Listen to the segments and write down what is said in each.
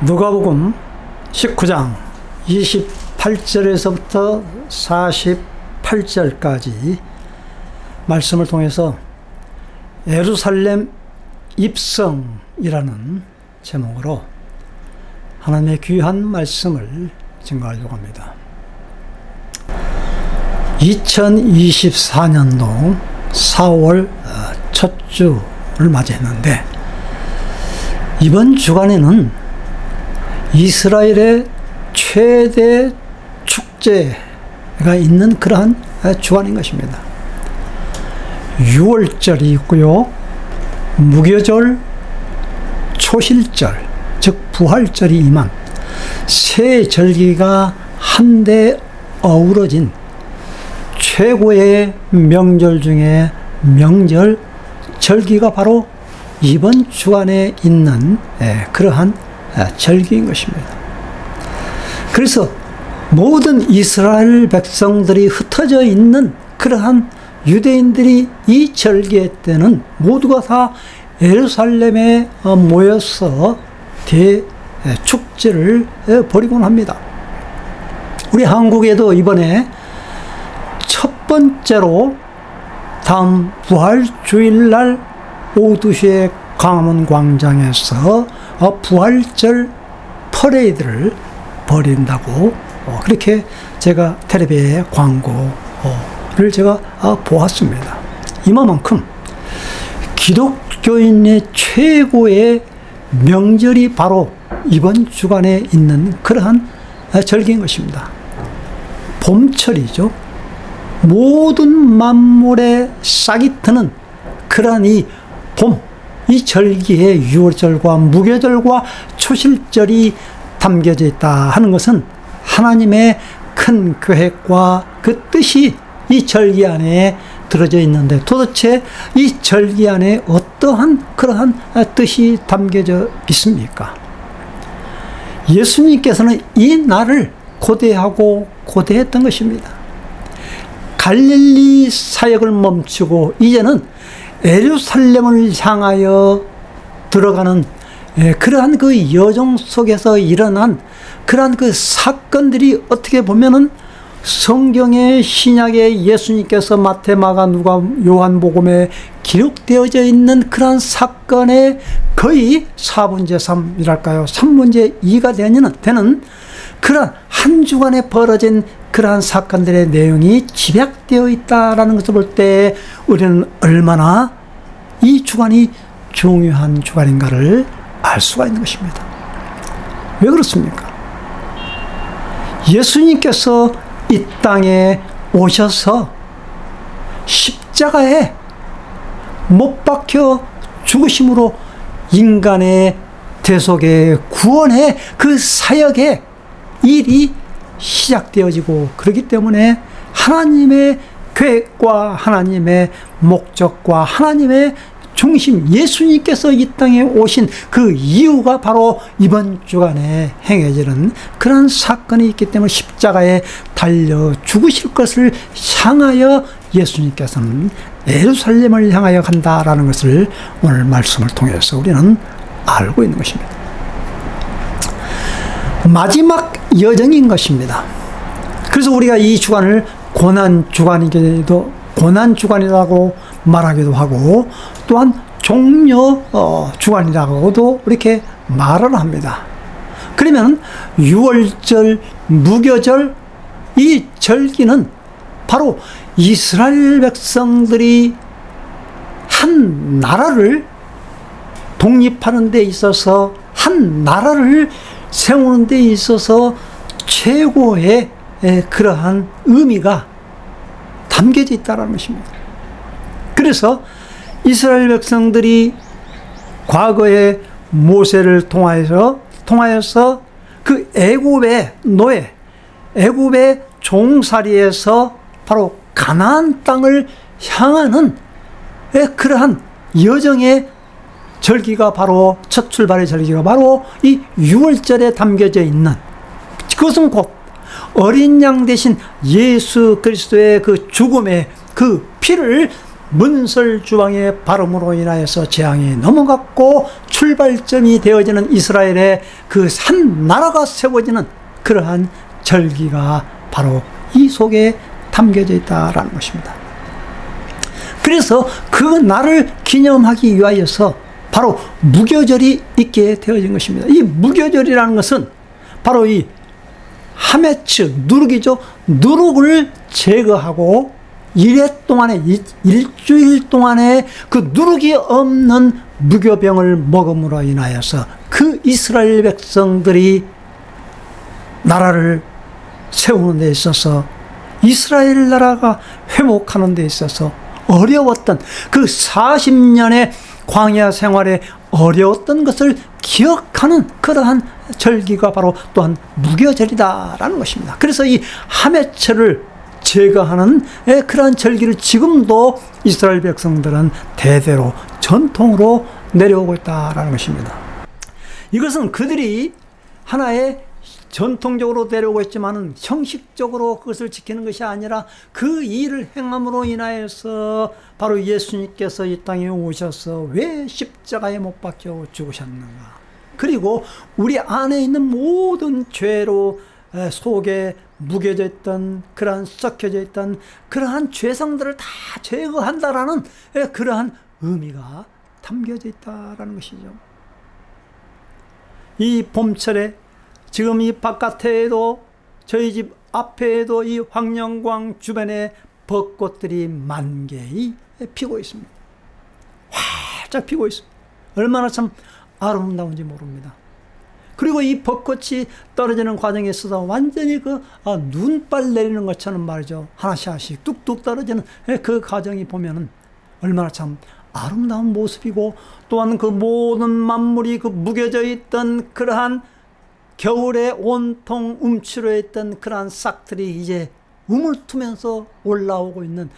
누가복음 19장 28절에서부터 48절까지 말씀을 통해서 예루살렘 입성이라는 제목으로 하나님의 귀한 말씀을 증거하려고 합니다. 2024년도 4월 첫 주를 맞이했는데, 이번 주간에는 이스라엘의 최대 축제가 있는 그러한 주간인 것입니다. 6월절이 있고요, 무교절, 초실절, 즉 부활절이 임한 세 절기가 한데 어우러진 최고의 명절 중에 명절 절기가 바로 이번 주간에 있는 그러한 절기인 것입니다. 그래서 모든 이스라엘 백성들이 흩어져 있는 그러한 유대인들이 이 절기 때는 모두가 다 예루살렘에 모여서 대축제를 벌이곤 합니다. 우리 한국에도 이번에 첫 번째로 다음 부활주일날 오후 2시에 광화문 광장에서 부활절 퍼레이드를 벌인다고 그렇게 제가 텔레비에 광고를 제가 보았습니다. 이만큼 기독교인의 최고의 명절이 바로 이번 주간에 있는 그러한 절기인 것입니다. 봄철이죠. 모든 만물의 싹이 트는 그러한 이 봄, 이 절기에 6월절과 무교절과 초실절이 담겨져 있다 하는 것은 하나님의 큰 계획과 그 뜻이 이 절기 안에 들어져 있는데, 도대체 이 절기 안에 어떠한 그러한 뜻이 담겨져 있습니까? 예수님께서는 이 날을 고대하고 고대했던 것입니다. 갈릴리 사역을 멈추고 이제는 예루살렘을 향하여 들어가는 그러한 그 여정 속에서 일어난 그러한 그 사건들이 어떻게 보면은 성경의 신약에 예수님께서 마태, 마가, 누가, 요한복음에 기록되어져 있는 그러한 사건의 거의 4분의 3이랄까요? 3분의 2가 되는 그러한 한 주간에 벌어진 그러한 사건들의 내용이 집약되어 있다라는 것을 볼 때 우리는 얼마나 이 주간이 중요한 주간인가를 알 수가 있는 것입니다. 왜 그렇습니까? 예수님께서 이 땅에 오셔서 십자가에 못 박혀 죽으심으로 인간의 대속의 구원의 그 사역의 일이 시작되어지고, 그렇기 때문에 하나님의 계획과 하나님의 목적과 하나님의 중심, 예수님께서 이 땅에 오신 그 이유가 바로 이번 주간에 행해지는 그런 사건이 있기 때문에 십자가에 달려 죽으실 것을 향하여 예수님께서는 예루살렘을 향하여 간다라는 것을 오늘 말씀을 통해서 우리는 알고 있는 것입니다. 마지막 여정인 것입니다. 그래서 우리가 이 주간을 고난주간이라고 말하기도 하고, 또한 종려 주간이라고도 이렇게 말을 합니다. 그러면 6월절, 무교절, 이 절기는 바로 이스라엘 백성들이 한 나라를 독립하는 데 있어서, 한 나라를 세우는 데 있어서 최고의 그러한 의미가 담겨져 있다는 것입니다. 그래서 이스라엘 백성들이 과거에 모세를 통하여서 그 애굽의 노예, 애굽의 종살이에서 바로 가나안 땅을 향하는 그러한 여정의 절기가 바로, 첫 출발의 절기가 바로 이 6월절에 담겨져 있는, 그것은 곧 어린 양 대신 예수 그리스도의 그 죽음의 그 피를 문설주왕의 발음으로 인하여서 재앙이 넘어갔고 출발점이 되어지는 이스라엘의 그 한 나라가 세워지는 그러한 절기가 바로 이 속에 담겨져 있다라는 것입니다. 그래서 그 날을 기념하기 위하여서 바로 무교절이 있게 되어진 것입니다. 이 무교절이라는 것은 바로 이 하메츠, 누룩이죠. 누룩을 제거하고 일주일 동안에 그 누룩이 없는 무교병을 먹음으로 인하여서 그 이스라엘 백성들이 나라를 세우는 데 있어서 이스라엘 나라가 회복하는 데 있어서 어려웠던 그 40년의 광야 생활에 어려웠던 것을 기억하는 그러한 절기가 바로 또한 무교절이다라는 것입니다. 그래서 이 하메체를 제거하는 그러한 절기를 지금도 이스라엘 백성들은 대대로 전통으로 내려오고 있다라는 것입니다. 이것은 그들이 하나의 전통적으로 내려오고 있지만은 형식적으로 그것을 지키는 것이 아니라 그 일을 행함으로 인하여서 바로 예수님께서 이 땅에 오셔서 왜 십자가에 못 박혀 죽으셨는가, 그리고 우리 안에 있는 모든 죄로 속에 묵여져 있던 그러한 썩혀져 있던 그러한 죄성들을 다 제거한다라는 그러한 의미가 담겨져 있다라는 것이죠. 이 봄철에 지금 이 바깥에도 저희 집 앞에도 이 황령광 주변에 벚꽃들이 만개히 피고 있습니다. 활짝 피고 있습니다. 얼마나 참 아름다운지 모릅니다. 그리고 이 벚꽃이 떨어지는 과정에 있어서 완전히 눈발 내리는 것처럼 말이죠. 하나씩 하나씩 뚝뚝 떨어지는 그 과정이 보면은 얼마나 참 아름다운 모습이고, 또한 그 모든 만물이 그 무뎌져 있던 그러한 겨울에 온통 움츠러 있던 그러한 싹들이 이제 우물투면서 올라오고 있는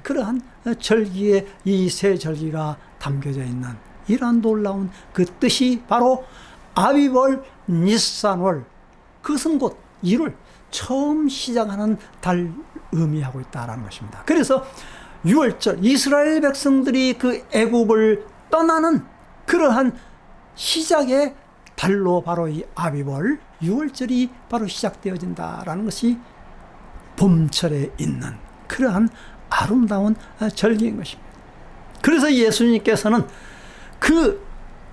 그러한 절기에 이 세 절기가 담겨져 있는 이러한 놀라운 그 뜻이 바로 아비월, 니산월, 그것은 곧 1월 처음 시작하는 달 의미하고 있다는 것입니다. 그래서 6월절 이스라엘 백성들이 그 애굽을 떠나는 그러한 시작의 달로 바로 이 아비월 6월절이 바로 시작되어진다라는 것이 봄철에 있는 그러한 아름다운 절기인 것입니다. 그래서 예수님께서는 그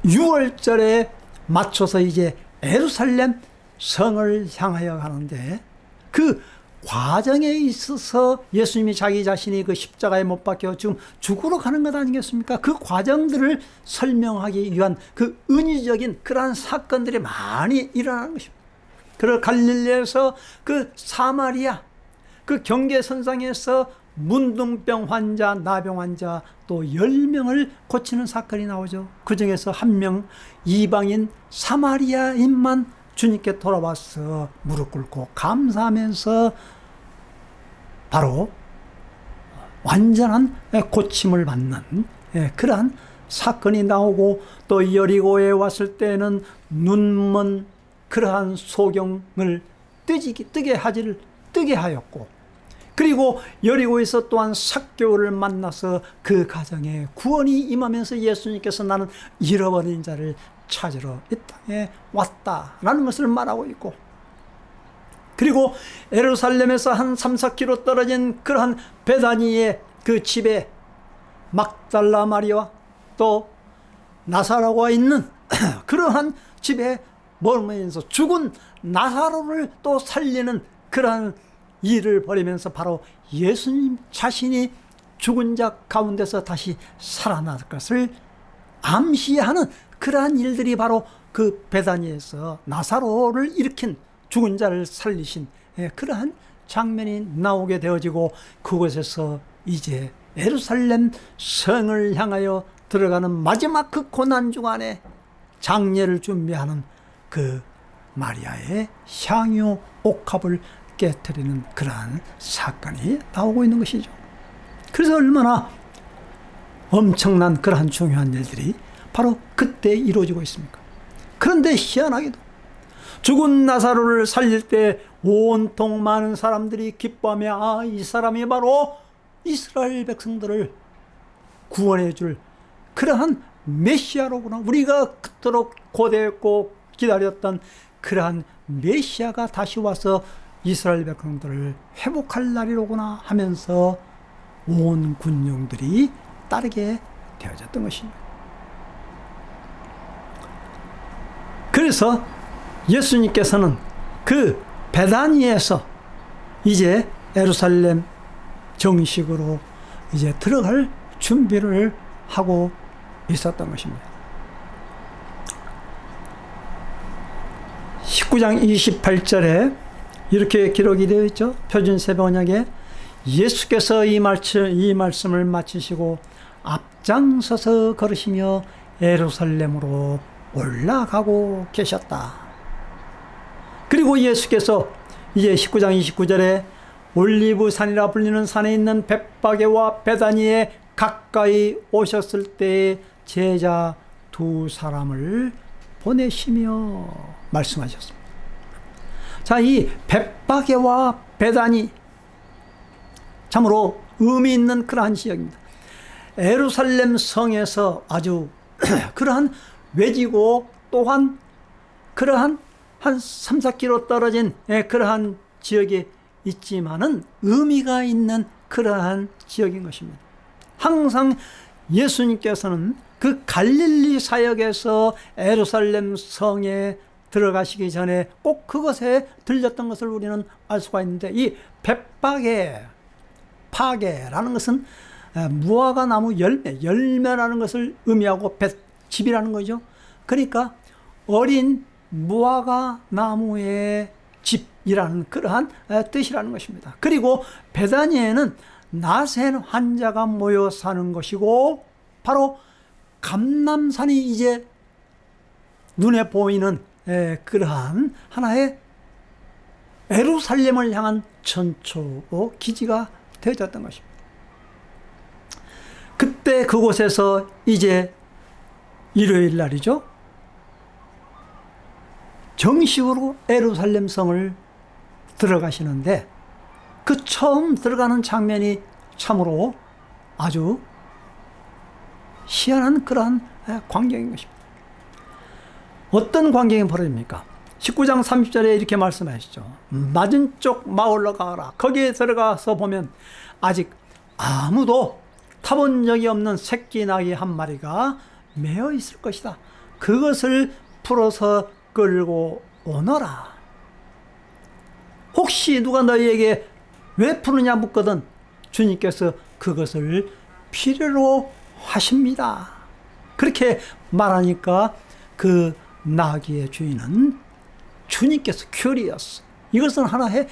6월절에 맞춰서 이제 예루살렘 성을 향하여 가는데, 그 과정에 있어서 예수님이 자기 자신이 그 십자가에 못 박혀 지금 죽으러 가는 것 아니겠습니까? 그 과정들을 설명하기 위한 그 은유적인 그러한 사건들이 많이 일어나는 것입니다. 그리고 갈릴리에서 그 사마리아 그 경계선상에서 문둥병 환자, 나병 환자 또 10명을 고치는 사건이 나오죠. 그 중에서 한 명 이방인 사마리아인만 주님께 돌아와서 무릎 꿇고 감사하면서 바로 완전한 고침을 받는 그러한 사건이 나오고, 또 여리고에 왔을 때는 눈먼 그러한 소경을 뜨게 하였고, 그리고 여리고에서 또한 삭개오를 만나서 그 가정에 구원이 임하면서 예수님께서 나는 잃어버린 자를 찾으러 이 땅에 왔다라는 것을 말하고 있고, 그리고 예루살렘에서 한 3-4km 떨어진 그러한 베다니의 그 집에 막달라 마리아와 또 나사로가 있는 그러한 집에 머물면서 죽은 나사로를 또 살리는 그러한 일을 벌이면서 바로 예수님 자신이 죽은 자 가운데서 다시 살아날 것을 암시하는 그러한 일들이 바로 그 베다니에서 나사로를 일으킨 죽은 자를 살리신 그러한 장면이 나오게 되어지고, 그곳에서 이제 예루살렘 성을 향하여 들어가는 마지막 그 고난 중간에 장례를 준비하는 그 마리아의 향유 옥합을 깨뜨리는 그러한 사건이 나오고 있는 것이죠. 그래서 얼마나 엄청난 그러한 중요한 일들이 바로 그때 이루어지고 있습니까? 그런데 희한하게도 죽은 나사로를 살릴 때 온통 많은 사람들이 기뻐하며 이 사람이 바로 이스라엘 백성들을 구원해 줄 그러한 메시아로구나. 우리가 그토록 고대했고 기다렸던 그러한 메시아가 다시 와서 이스라엘 백성들을 회복할 날이로구나 하면서 온 군중들이 따르게 되어졌던 것입니다. 그래서 예수님께서는 그 베다니에서 이제 예루살렘 정식으로 이제 들어갈 준비를 하고 있었던 것입니다. 19장 28절에 이렇게 기록이 되어 있죠. 표준세번역에 예수께서 이 말씀을 마치시고 앞장서서 걸으시며 예루살렘으로 올라가고 계셨다. 그리고 예수께서 이제 19장 29절에 올리브산이라 불리는 산에 있는 벳바게와 베다니에 가까이 오셨을 때 제자 두 사람을 보내시며 말씀하셨습니다. 자, 이 벳바게와 베다니 참으로 의미 있는 그러한 지역입니다. 예루살렘 성에서 아주 그러한 외지고 또한 그러한 한 3, 4km 떨어진 그러한 지역에 있지만은 의미가 있는 그러한 지역인 것입니다. 항상 예수님께서는 그 갈릴리 사역에서 예루살렘 성에 들어가시기 전에 꼭 그것에 들렸던 것을 우리는 알 수가 있는데, 이 벳바게, 파게라는 것은 무화과 나무 열매라는 것을 의미하고 집이라는 거죠. 그러니까 어린 무화과 나무의 집이라는 그러한 뜻이라는 것입니다. 그리고 베다니에는 나센 환자가 모여 사는 것이고, 바로 감람산이 이제 눈에 보이는 그러한 하나의 예루살렘을 향한 전초 기지가 되어졌던 것입니다. 그때 그곳에서 이제 일요일 날이죠. 정식으로 예루살렘 성을 들어가시는데, 그 처음 들어가는 장면이 참으로 아주 희한한 그러한 광경인 것입니다. 어떤 광경이 벌어집니까? 19장 30절에 이렇게 말씀하시죠. 맞은 쪽 마을로 가라. 거기에 들어가서 보면 아직 아무도 타본 적이 없는 새끼 나귀 한 마리가 매어 있을 것이다. 그것을 풀어서 끌고 오너라. 혹시 누가 너희에게 왜 푸느냐 묻거든 주님께서 그것을 필요로 하십니다. 그렇게 말하니까 그 나귀의 주인은 주님께서 큐리어스, 이것은 하나의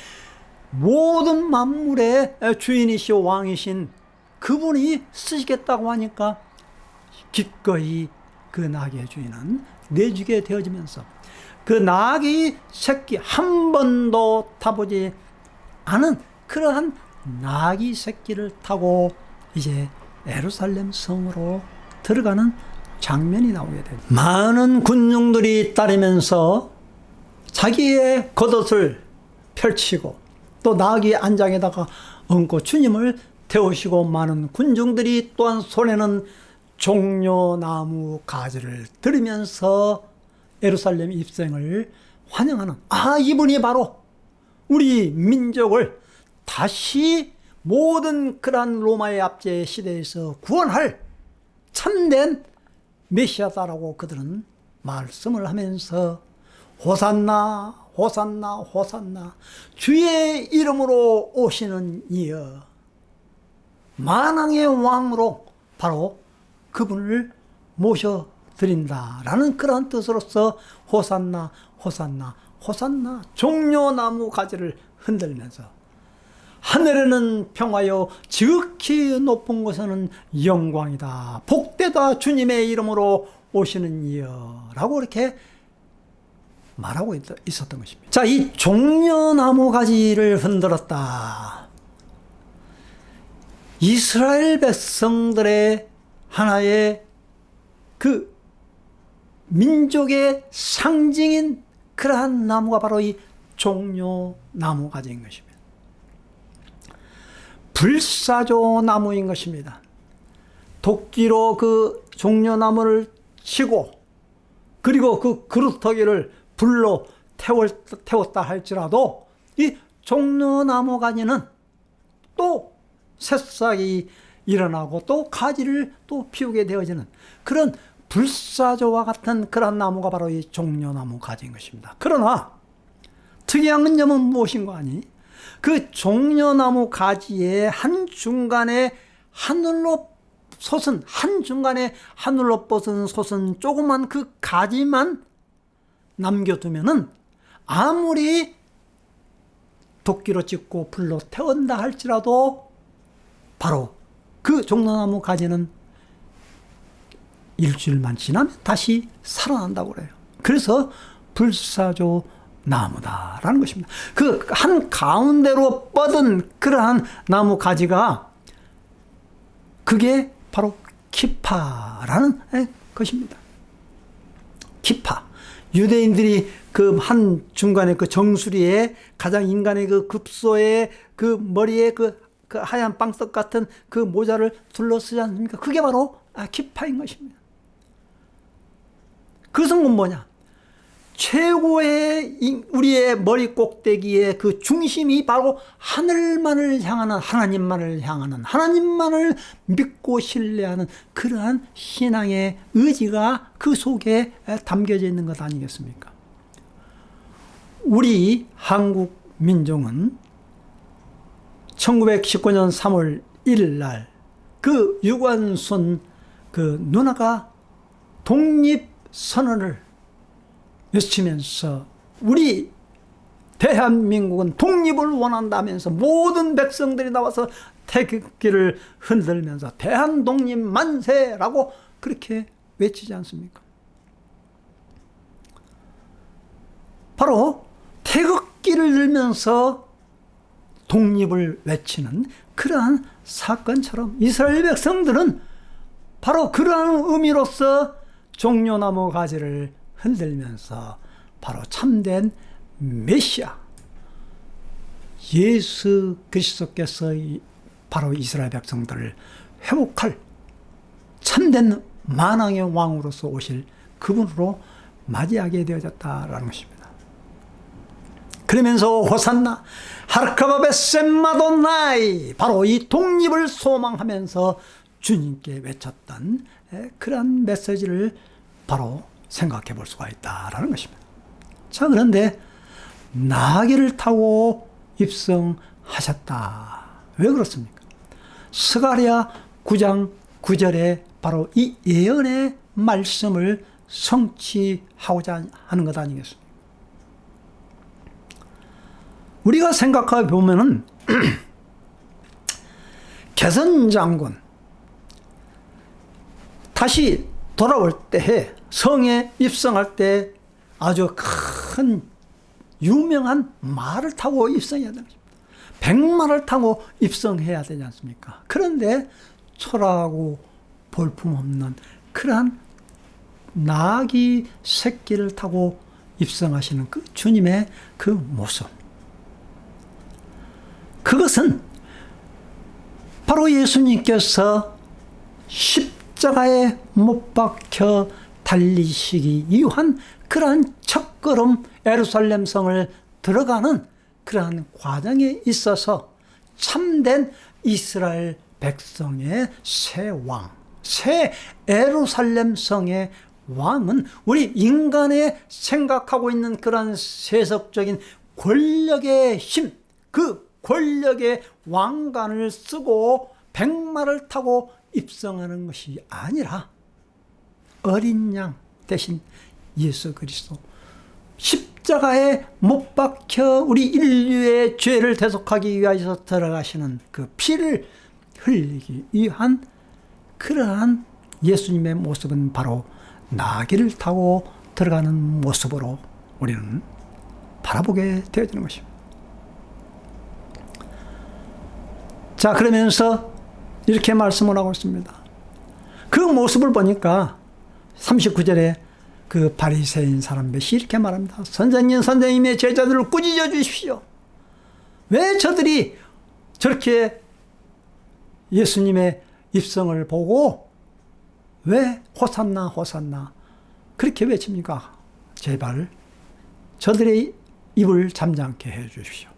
모든 만물의 주인이시오 왕이신 그분이 쓰시겠다고 하니까 기꺼이 그 나귀의 주인은 내주게 되어지면서 그 나귀 새끼 한 번도 타보지 않은 그러한 나귀 새끼를 타고 이제 예루살렘 성으로 들어가는 장면이 나오게 됩니다. 많은 군중들이 따르면서 자기의 겉옷을 펼치고 또 나귀 안장에다가 얹고 주님을 태우시고, 많은 군중들이 또한 손에는 종려나무 가지를 들으면서 예루살렘 입성을 환영하는, 이분이 바로 우리 민족을 다시 모든 그러한 로마의 압제 시대에서 구원할 참된 메시아다라고 그들은 말씀을 하면서 호산나 호산나 호산나, 주의 이름으로 오시는 이여, 만왕의 왕으로 바로 그분을 모셔드린다라는 그러한 뜻으로서 호산나 호산나 호산나 종려나무 가지를 흔들면서 하늘에는 평화요 지극히 높은 곳에는 영광이다, 복되다 주님의 이름으로 오시는 이여 라고 이렇게 말하고 있었던 것입니다. 자, 이 종려나무 가지를 흔들었다. 이스라엘 백성들의 하나의 그 민족의 상징인 그러한 나무가 바로 이 종려나무 가지인 것입니다. 불사조 나무인 것입니다. 도끼로 그 종려나무를 치고 그리고 그 그루터기를 불로 태웠다 할지라도 이 종려나무 가지는 또 새싹이 일어나고 또 가지를 또 피우게 되어지는 그런 불사조와 같은 그런 나무가 바로 이 종려나무 가지인 것입니다. 그러나 특이한 점은 무엇인가 하니 그 종려나무 가지의 한중간에 하늘로 솟은 한중간에 하늘로 뻗은 솟은 조그만 그 가지만 남겨두면은 아무리 도끼로 찍고 불로 태운다 할지라도 바로 그 종려나무 가지는 일주일만 지나면 다시 살아난다고 그래요. 그래서 불사조 나무다라는 것입니다. 그 한 가운데로 뻗은 그러한 나무 가지가 그게 바로 키파라는 것입니다. 키파. 유대인들이 그 한 중간에 그 정수리에 가장 인간의 그 급소에 그 머리에 그 하얀 빵떡 같은 그 모자를 둘러쓰지 않습니까? 그게 바로 키파인 것입니다. 그것은 뭐냐? 최고의 우리의 머리 꼭대기의 그 중심이 바로 하늘만을 향하는 하나님만을 향하는 하나님만을 믿고 신뢰하는 그러한 신앙의 의지가 그 속에 담겨져 있는 것 아니겠습니까? 우리 한국 민족은 1919년 3월 1일 날 그 유관순 그 누나가 독립선언을 외치면서 우리 대한민국은 독립을 원한다면서 모든 백성들이 나와서 태극기를 흔들면서 대한독립 만세라고 그렇게 외치지 않습니까? 바로 태극기를 들면서 독립을 외치는 그러한 사건처럼 이스라엘 백성들은 바로 그러한 의미로서 종려나무 가지를 흔들면서 바로 참된 메시아 예수 그리스도께서 바로 이스라엘 백성들을 회복할 참된 만왕의 왕으로서 오실 그분으로 맞이하게 되어졌다라는 것입니다. 그러면서 호산나 하르카바베셈마도나이 바로 이 독립을 소망하면서 주님께 외쳤던 그런 메시지를 바로 생각해 볼 수가 있다라는 것입니다. 자, 그런데 나귀를 타고 입성하셨다. 왜 그렇습니까? 스가랴 9장 9절에 바로 이 예언의 말씀을 성취하고자 하는 것 아니겠습니까? 우리가 생각해 보면은 개선 장군 다시 돌아올 때에 성에 입성할 때 아주 큰 유명한 말을 타고 입성해야 되는 것입니다. 백마를 타고 입성해야 되지 않습니까? 그런데 초라하고 볼품없는 그러한 나귀 새끼를 타고 입성하시는 그 주님의 그 모습, 그것은 바로 예수님께서 십자가에 못 박혀 달리시기 위한 그러한 첫걸음 예루살렘 성을 들어가는 그러한 과정에 있어서 참된 이스라엘 백성의 새 왕, 새 예루살렘 성의 왕은 우리 인간의 생각하고 있는 그런 세속적인 권력의 힘, 그 권력의 왕관을 쓰고 백마를 타고 입성하는 것이 아니라 어린 양 대신 예수 그리스도 십자가에 못 박혀 우리 인류의 죄를 대속하기 위하여 들어가시는 그 피를 흘리기 위한 그러한 예수님의 모습은 바로 나귀를 타고 들어가는 모습으로 우리는 바라보게 되어지는 것입니다. 자, 그러면서 이렇게 말씀을 하고 있습니다. 그 모습을 보니까 39절에 그 바리새인 사람 몇이 이렇게 말합니다. 선생님, 선생님의 제자들을 꾸짖어 주십시오. 왜 저들이 저렇게 예수님의 입성을 보고 왜 호산나 호산나 그렇게 외칩니까? 제발 저들의 입을 잠잠케 해 주십시오.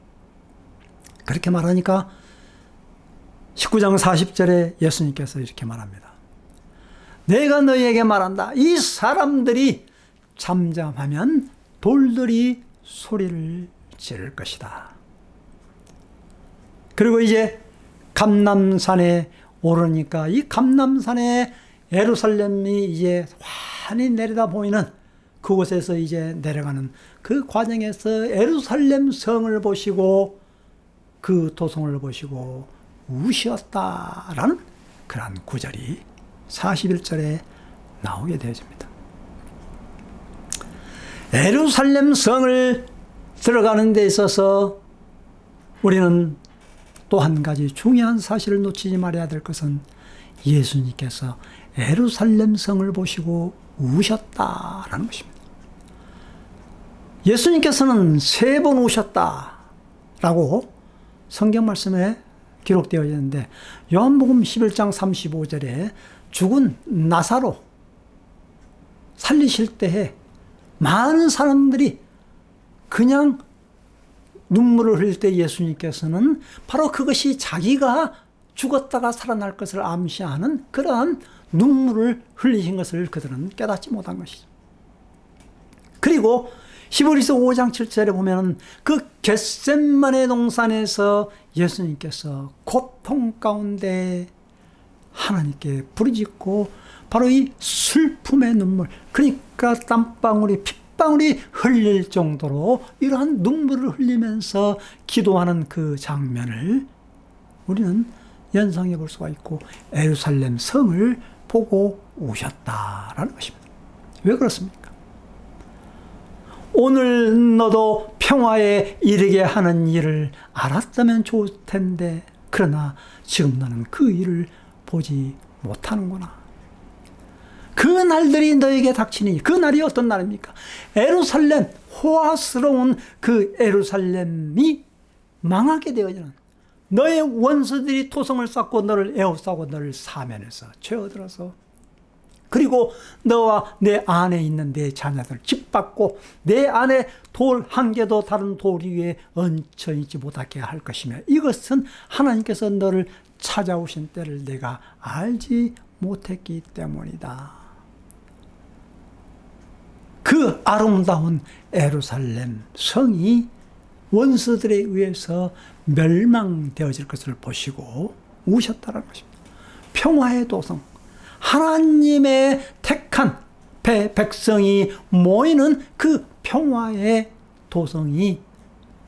그렇게 말하니까 19장 40절에 예수님께서 이렇게 말합니다. 내가 너희에게 말한다. 이 사람들이 잠잠하면 돌들이 소리를 지를 것이다. 그리고 이제 감람산에 오르니까 이 감람산에 예루살렘이 이제 환히 내려다 보이는 그곳에서 이제 내려가는 그 과정에서 예루살렘 성을 보시고 그 도성을 보시고 우시었다라는 그러한 구절이 41절에 나오게 되어집니다. 예루살렘 성을 들어가는 데 있어서 우리는 또 한 가지 중요한 사실을 놓치지 말아야 될 것은 예수님께서 예루살렘 성을 보시고 우셨다라는 것입니다. 예수님께서는 3번 우셨다라고 성경 말씀에 기록되어 있는데 요한복음 11장 35절에 죽은 나사로 살리실 때에 많은 사람들이 그냥 눈물을 흘릴 때 예수님께서는 바로 그것이 자기가 죽었다가 살아날 것을 암시하는 그러한 눈물을 흘리신 것을 그들은 깨닫지 못한 것이죠. 그리고 히브리서 5장 7절에 보면 그 겟셋마네 동산에서 예수님께서 고통 가운데 하나님께 부르짖고 바로 이 슬픔의 눈물, 그러니까 땀방울이 핏방울이 흘릴 정도로 이러한 눈물을 흘리면서 기도하는 그 장면을 우리는 연상해 볼 수가 있고 예루살렘 성을 보고 우셨다라는 것입니다. 왜 그렇습니까? 오늘 너도 평화에 이르게 하는 일을 알았다면 좋을 텐데 그러나 지금 너는 그 일을 보지 못하는구나. 그 날들이 너에게 닥치니 그 날이 어떤 날입니까? 예루살렘, 호화스러운 그 예루살렘이 망하게 되어지는 너의 원수들이 토성을 쌓고 너를 에워싸고 너를 사면에서 죄어들어서 그리고 너와 내 안에 있는 내 자녀들을 짓밟고 내 안에 돌 한 개도 다른 돌 위에 얹혀있지 못하게 할 것이며 이것은 하나님께서 너를 찾아오신 때를 내가 알지 못했기 때문이다. 그 아름다운 예루살렘 성이 원수들에 의해서 멸망되어질 것을 보시고 우셨다는 것입니다. 평화의 도성, 하나님의 택한 백성이 모이는 그 평화의 도성이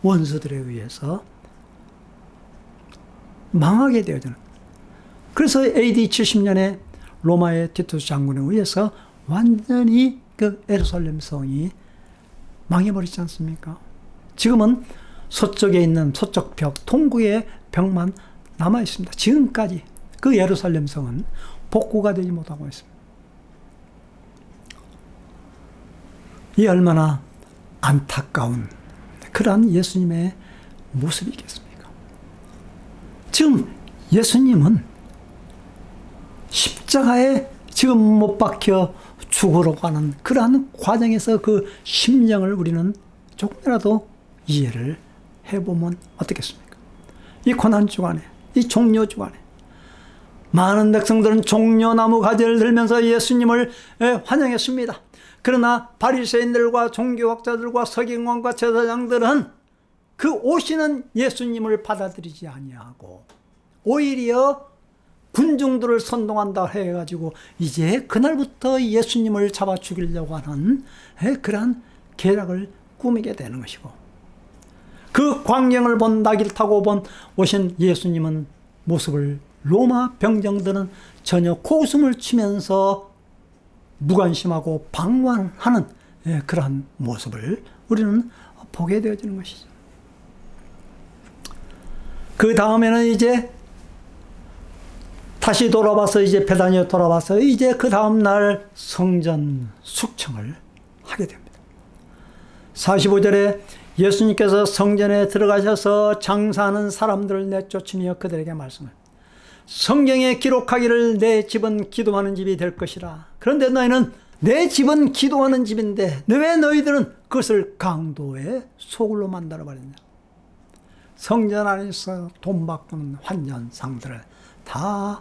원수들에 의해서 망하게 되어지는. 그래서 AD 70년에 로마의 티투스 장군에 의해서 완전히 그 예루살렘 성이 망해버리지 않습니까? 지금은 서쪽에 있는 서쪽 벽, 동구의 벽만 남아 있습니다. 지금까지 그 예루살렘 성은 복구가 되지 못하고 있습니다. 이 얼마나 안타까운 그러한 예수님의 모습이겠습니까? 지금 예수님은 십자가에 지금 못 박혀 죽으러 가는 그러한 과정에서 그 심령을 우리는 조금이라도 이해를 해보면 어떻겠습니까? 이 고난 주간에, 이 종려 주간에 많은 백성들은 종려나무 가지를 들면서 예수님을 환영했습니다. 그러나 바리새인들과 종교학자들과 서기관과 제사장들은 그 오시는 예수님을 받아들이지 아니하고 오히려 군중들을 선동한다 해가지고 이제 그날부터 예수님을 잡아 죽이려고 하는 그러한 계략을 꾸미게 되는 것이고 그 광경을 본 나귀를 타고 오신 예수님은 모습을 로마 병정들은 전혀 코웃음을 치면서 무관심하고 방관하는 그러한 모습을 우리는 보게 되어지는 것이죠. 그 다음에는 이제 다시 돌아와서 이제 베다니에 돌아와서 이제 그 다음날 성전 숙청을 하게 됩니다. 45절에 예수님께서 성전에 들어가셔서 장사하는 사람들을 내쫓으며 그들에게 말씀을 성경에 기록하기를 내 집은 기도하는 집이 될 것이라. 그런데 너희는 내 집은 기도하는 집인데 왜 너희들은 그것을 강도의 소굴로 만들어버렸냐. 성전 안에서 돈 바꾸는 환전상들을 다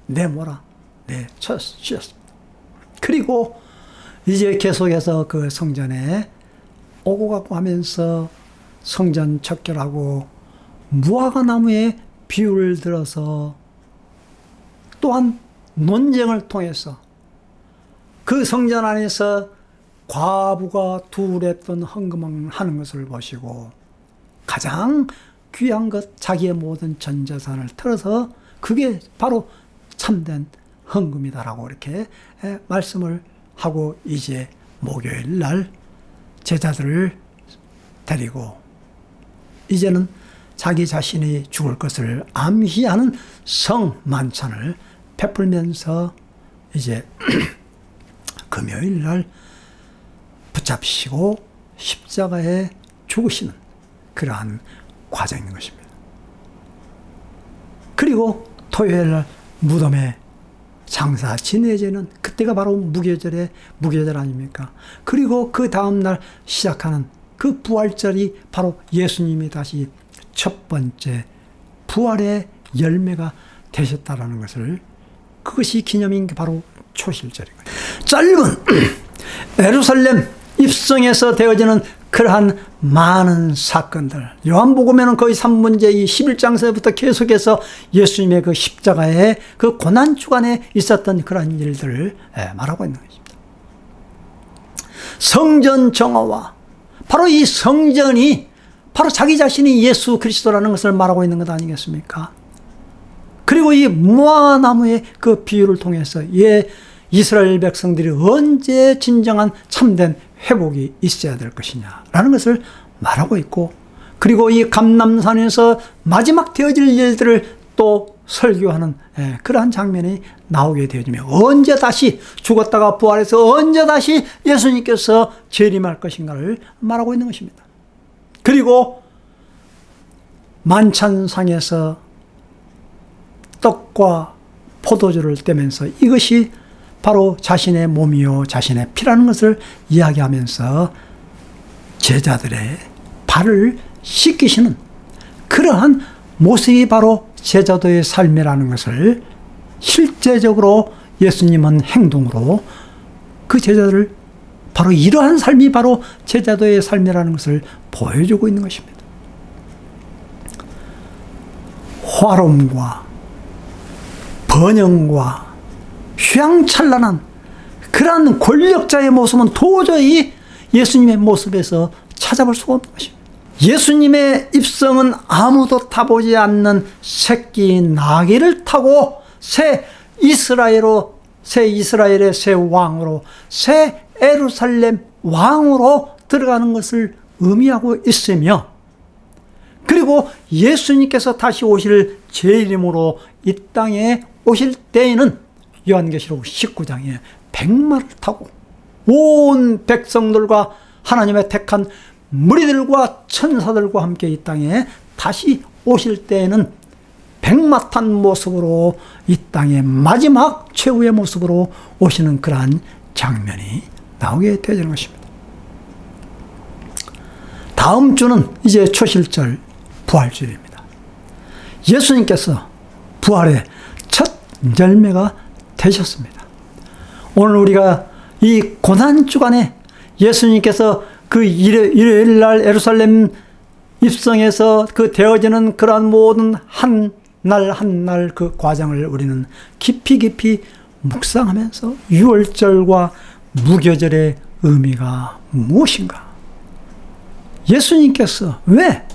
내몰아 내쳤습니다. 그리고 이제 계속해서 그 성전에 오고 가고 하면서 성전 척결하고 무화과 나무의 비유를 들어서 또한 논쟁을 통해서 그 성전 안에서 과부가 둘했던 헌금을 하는 것을 보시고 가장 귀한 것 자기의 모든 전 재산을 털어서 그게 바로 참된 헌금이다라고 이렇게 말씀을 하고 이제 목요일 날 제자들을 데리고 이제는 자기 자신이 죽을 것을 암시하는 성만찬을 베풀면서 이제 금요일 날 붙잡히시고 십자가에 죽으시는 그러한 과정인 것입니다. 그리고 토요일 날 무덤에 장사 지내지는 그때가 바로 무교절 아닙니까? 그리고 그 다음날 시작하는 그 부활절이 바로 예수님이 다시 첫 번째 부활의 열매가 되셨다라는 것을, 그것이 기념인 게 바로 초실절이거든요. 짧은 예루살렘 입성에서 되어지는 그러한 많은 사건들, 요한복음에는 거의 3문제 이 11장서부터 계속해서 예수님의 그 십자가의 그 고난 주간에 있었던 그러한 일들을 말하고 있는 것입니다. 성전 정화와 바로 이 성전이 바로 자기 자신이 예수 그리스도라는 것을 말하고 있는 것 아니겠습니까? 그리고 이 무화과나무의 그 비유를 통해서 이스라엘 백성들이 언제 진정한 참된 회복이 있어야 될 것이냐라는 것을 말하고 있고, 그리고 이 감람산에서 마지막 되어질 일들을 또 설교하는 그러한 장면이 나오게 되어지며 언제 다시 죽었다가 부활해서 언제 다시 예수님께서 재림할 것인가를 말하고 있는 것입니다. 그리고 만찬상에서 떡과 포도주를 떼면서 이것이 바로 자신의 몸이요 자신의 피라는 것을 이야기하면서 제자들의 발을 씻기시는 그러한 모습이 바로 제자도의 삶이라는 것을 실제적으로 예수님은 행동으로 그 제자들을 바로 이러한 삶이 바로 제자도의 삶이라는 것을 보여주고 있는 것입니다. 화롬과 번영과 휘황찬란한 그러한 권력자의 모습은 도저히 예수님의 모습에서 찾아볼 수가 없는 것입니다. 예수님의 입성은 아무도 타보지 않는 새끼 나귀를 타고 새 이스라엘의 새 왕으로, 새 예루살렘 왕으로 들어가는 것을 의미하고 있으며, 그리고 예수님께서 다시 오실 재림으로 이 땅에 오실 때에는 요한계시록 19장에 백마를 타고 온 백성들과 하나님의 택한 무리들과 천사들과 함께 이 땅에 다시 오실 때에는 백마 탄 모습으로 이 땅의 마지막 최후의 모습으로 오시는 그러한 장면이 나오게 되는 것입니다. 다음 주는 이제 초실절 부활주일입니다. 예수님께서 부활의 첫 열매가 되셨습니다. 오늘 우리가 이 고난주간에 예수님께서 그 일요일 날 예루살렘 입성에서 그 되어지는 그러한 모든 한 날 한 날 그 과정을 우리는 깊이 묵상하면서 유월절과 무교절의 의미가 무엇인가? 예수님께서 왜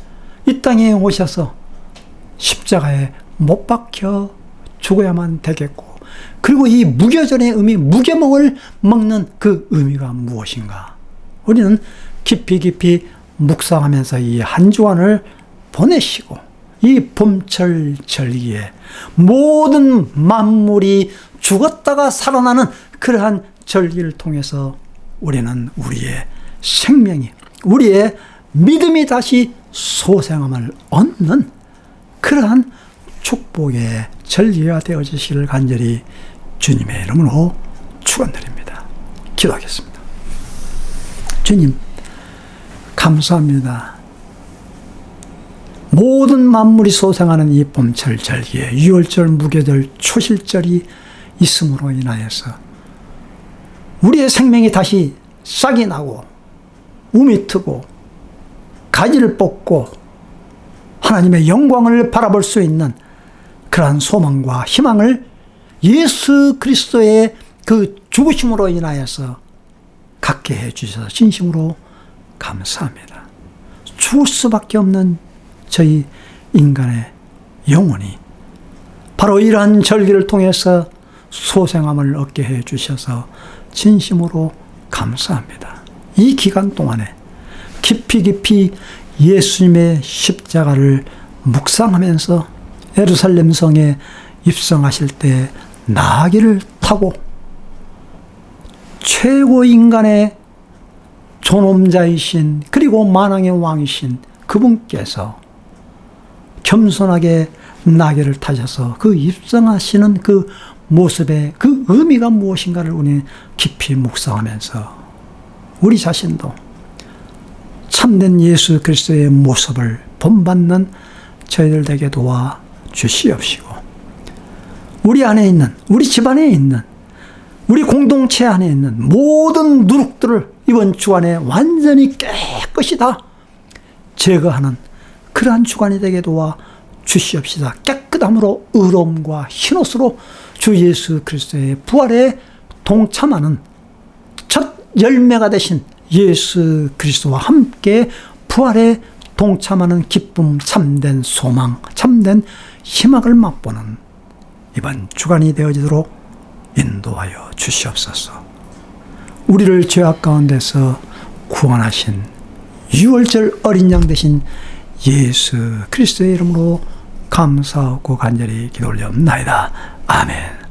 이 땅에 오셔서 십자가에 못 박혀 죽어야만 되겠고, 그리고 이 무교절의 의미, 무교목을 먹는 그 의미가 무엇인가? 우리는 깊이 묵상하면서 이 한 주간을 보내시고, 이 봄철 절기에 모든 만물이 죽었다가 살아나는 그러한 절기를 통해서 우리는 우리의 생명이, 우리의 믿음이 다시 소생함을 얻는 그러한 축복의 절기가 되어지시기를 간절히 주님의 이름으로 축원드립니다. 기도하겠습니다. 주님, 감사합니다. 모든 만물이 소생하는 이 봄철 절기에 유월절, 무교절, 초실절이 있음으로 인하여서 우리의 생명이 다시 싹이 나고 움이 트고 가지를 뽑고 하나님의 영광을 바라볼 수 있는 그러한 소망과 희망을 예수 그리스도의 그 죽으심으로 인하여서 갖게 해주셔서 진심으로 감사합니다. 죽을 수밖에 없는 저희 인간의 영혼이 바로 이러한 절기를 통해서 소생함을 얻게 해주셔서 진심으로 감사합니다. 이 기간 동안에 깊이 깊이 예수님의 십자가를 묵상하면서 예루살렘 성에 입성하실 때 나귀를 타고 최고 인간의 존엄자이신 그리고 만왕의 왕이신 그분께서 겸손하게 나귀를 타셔서 그 입성하시는 그 모습의 그 의미가 무엇인가를 우리 깊이 묵상하면서 우리 자신도 참된 예수 그리스도의 모습을 본받는 저희들 되게 도와 주시옵시고 우리 안에 있는, 우리 집안에 있는, 우리 공동체 안에 있는 모든 누룩들을 이번 주간에 완전히 깨끗이 다 제거하는 그러한 주간이 되게 도와 주시옵시다. 깨끗함으로 의로움과 흰옷으로 주 예수 그리스도의 부활에 동참하는 첫 열매가 되신 예수 그리스도와 함께 부활에 동참하는 기쁨, 참된 소망, 참된 희망을 맛보는 이번 주간이 되어지도록 인도하여 주시옵소서. 우리를 죄악 가운데서 구원하신 유월절 어린 양 되신 예수 그리스도의 이름으로 감사하고 간절히 기도 올려옵나이다. 아멘.